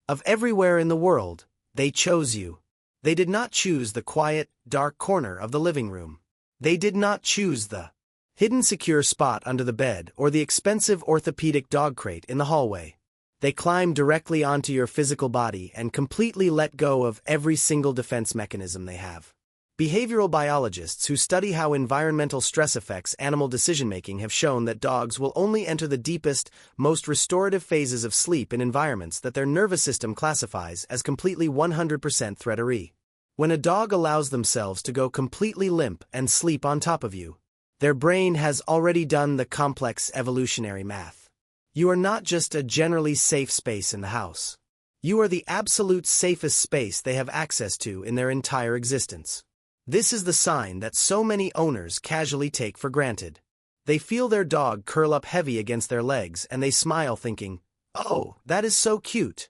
of everywhere in the world, they chose you. They did not choose the quiet, dark corner of the living room. They did not choose the hidden secure spot under the bed or the expensive orthopedic dog crate in the hallway. They climbed directly onto your physical body and completely let go of every single defense mechanism they have. Behavioral biologists who study how environmental stress affects animal decision-making have shown that dogs will only enter the deepest, most restorative phases of sleep in environments that their nervous system classifies as completely 100% threat-free. When a dog allows themselves to go completely limp and sleep on top of you, their brain has already done the complex evolutionary math. You are not just a generally safe space in the house. You are the absolute safest space they have access to in their entire existence. This is the sign that so many owners casually take for granted. They feel their dog curl up heavy against their legs and they smile thinking, "Oh, that is so cute."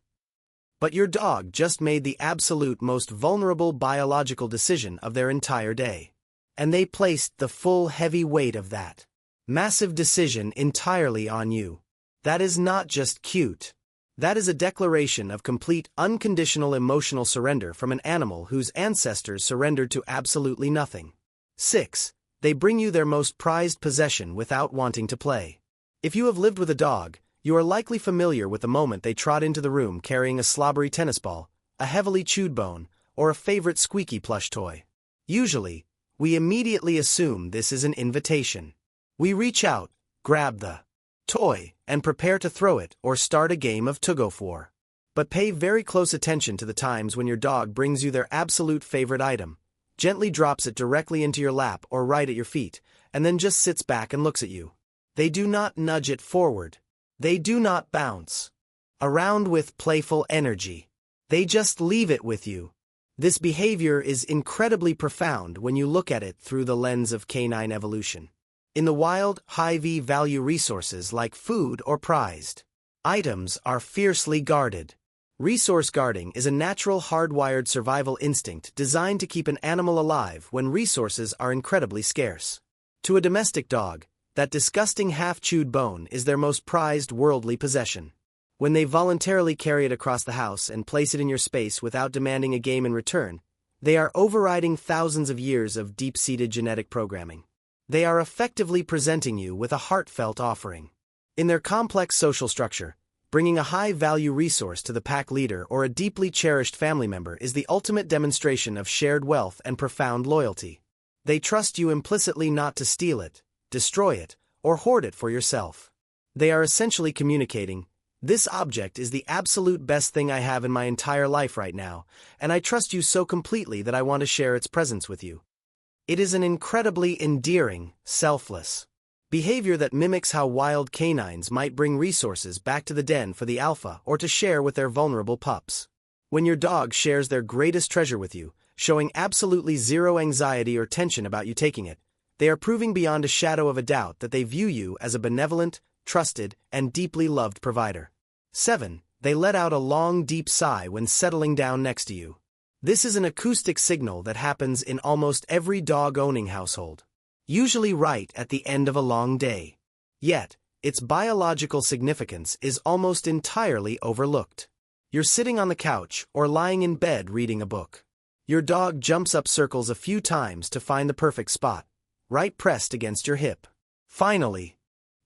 But your dog just made the absolute most vulnerable biological decision of their entire day. And they placed the full heavy weight of that massive decision entirely on you. That is not just cute. That is a declaration of complete, unconditional emotional surrender from an animal whose ancestors surrendered to absolutely nothing. 6. They bring you their most prized possession without wanting to play. If you have lived with a dog, you are likely familiar with the moment they trot into the room carrying a slobbery tennis ball, a heavily chewed bone, or a favorite squeaky plush toy. Usually, we immediately assume this is an invitation. We reach out, grab the toy, and prepare to throw it or start a game of tug-of-war. But pay very close attention to the times when your dog brings you their absolute favorite item, gently drops it directly into your lap or right at your feet, and then just sits back and looks at you. They do not nudge it forward. They do not bounce around with playful energy. They just leave it with you. This behavior is incredibly profound when you look at it through the lens of canine evolution. In the wild, high-value resources like food or prized items are fiercely guarded. Resource guarding is a natural hardwired survival instinct designed to keep an animal alive when resources are incredibly scarce. To a domestic dog, that disgusting half-chewed bone is their most prized worldly possession. When they voluntarily carry it across the house and place it in your space without demanding a game in return, they are overriding thousands of years of deep-seated genetic programming. They are effectively presenting you with a heartfelt offering. In their complex social structure, bringing a high-value resource to the pack leader or a deeply cherished family member is the ultimate demonstration of shared wealth and profound loyalty. They trust you implicitly not to steal it, destroy it, or hoard it for yourself. They are essentially communicating, "This object is the absolute best thing I have in my entire life right now, and I trust you so completely that I want to share its presence with you." It is an incredibly endearing, selfless behavior that mimics how wild canines might bring resources back to the den for the alpha or to share with their vulnerable pups. When your dog shares their greatest treasure with you, showing absolutely zero anxiety or tension about you taking it, they are proving beyond a shadow of a doubt that they view you as a benevolent, trusted, and deeply loved provider. 7. They let out a long, deep sigh when settling down next to you. This is an acoustic signal that happens in almost every dog-owning household, usually right at the end of a long day. Yet, its biological significance is almost entirely overlooked. You're sitting on the couch or lying in bed reading a book. Your dog jumps up circles a few times to find the perfect spot, right pressed against your hip. Finally,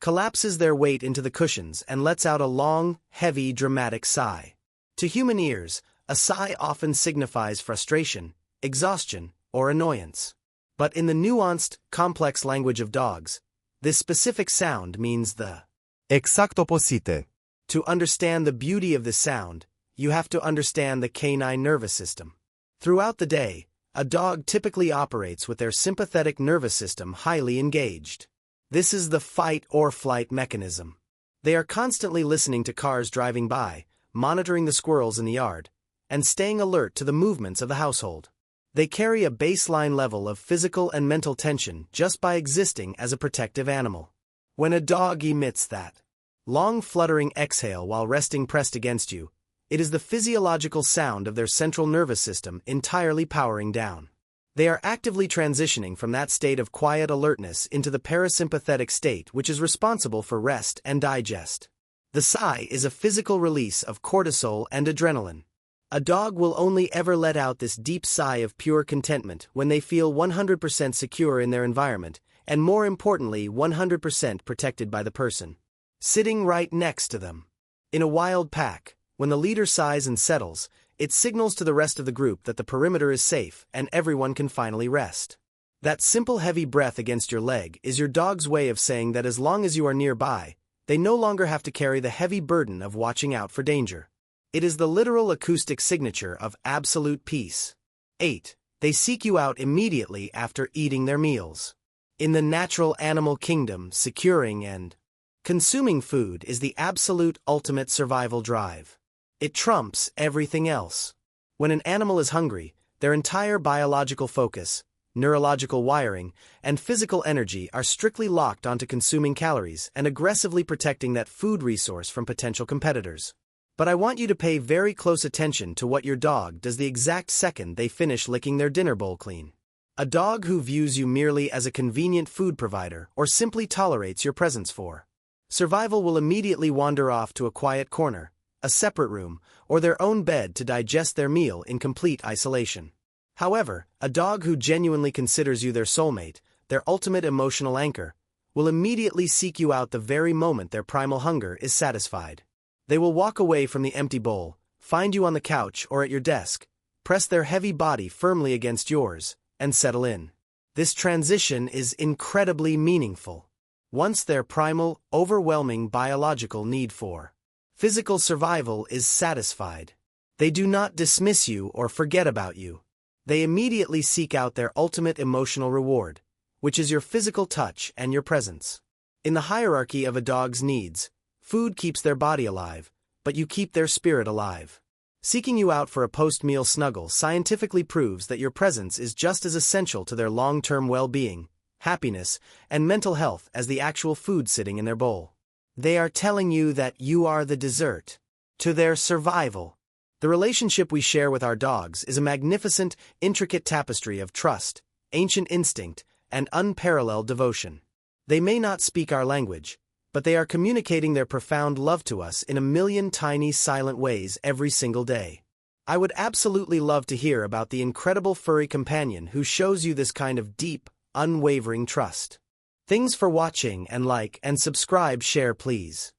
collapses their weight into the cushions and lets out a long, heavy, dramatic sigh. To human ears, a sigh often signifies frustration, exhaustion, or annoyance. But in the nuanced, complex language of dogs, this specific sound means the exact opposite. To understand the beauty of this sound, you have to understand the canine nervous system. Throughout the day, a dog typically operates with their sympathetic nervous system highly engaged. This is the fight-or-flight mechanism. They are constantly listening to cars driving by, monitoring the squirrels in the yard, and staying alert to the movements of the household. They carry a baseline level of physical and mental tension just by existing as a protective animal. When a dog emits that long fluttering exhale while resting pressed against you, it is the physiological sound of their central nervous system entirely powering down. They are actively transitioning from that state of quiet alertness into the parasympathetic state which is responsible for rest and digest. The sigh is a physical release of cortisol and adrenaline. A dog will only ever let out this deep sigh of pure contentment when they feel 100% secure in their environment, and more importantly 100% protected by the person sitting right next to them. In a wild pack, when the leader sighs and settles, it signals to the rest of the group that the perimeter is safe and everyone can finally rest. That simple heavy breath against your leg is your dog's way of saying that as long as you are nearby, they no longer have to carry the heavy burden of watching out for danger. It is the literal acoustic signature of absolute peace. 8. They seek you out immediately after eating their meals. In the natural animal kingdom, securing and consuming food is the absolute ultimate survival drive. It trumps everything else. When an animal is hungry, their entire biological focus, neurological wiring, and physical energy are strictly locked onto consuming calories and aggressively protecting that food resource from potential competitors. But I want you to pay very close attention to what your dog does the exact second they finish licking their dinner bowl clean. A dog who views you merely as a convenient food provider or simply tolerates your presence for survival will immediately wander off to a quiet corner, a separate room, or their own bed to digest their meal in complete isolation. However, a dog who genuinely considers you their soulmate, their ultimate emotional anchor, will immediately seek you out the very moment their primal hunger is satisfied. They will walk away from the empty bowl, find you on the couch or at your desk, press their heavy body firmly against yours, and settle in. This transition is incredibly meaningful. Once their primal, overwhelming biological need for physical survival is satisfied, they do not dismiss you or forget about you. They immediately seek out their ultimate emotional reward, which is your physical touch and your presence. In the hierarchy of a dog's needs, food keeps their body alive, but you keep their spirit alive. Seeking you out for a post-meal snuggle scientifically proves that your presence is just as essential to their long-term well-being, happiness, and mental health as the actual food sitting in their bowl. They are telling you that you are the dessert to their survival. The relationship we share with our dogs is a magnificent, intricate tapestry of trust, ancient instinct, and unparalleled devotion. They may not speak our language, but they are communicating their profound love to us in a million tiny silent ways every single day. I would absolutely love to hear about the incredible furry companion who shows you this kind of deep, unwavering trust. Thanks for watching, and like and subscribe, share please.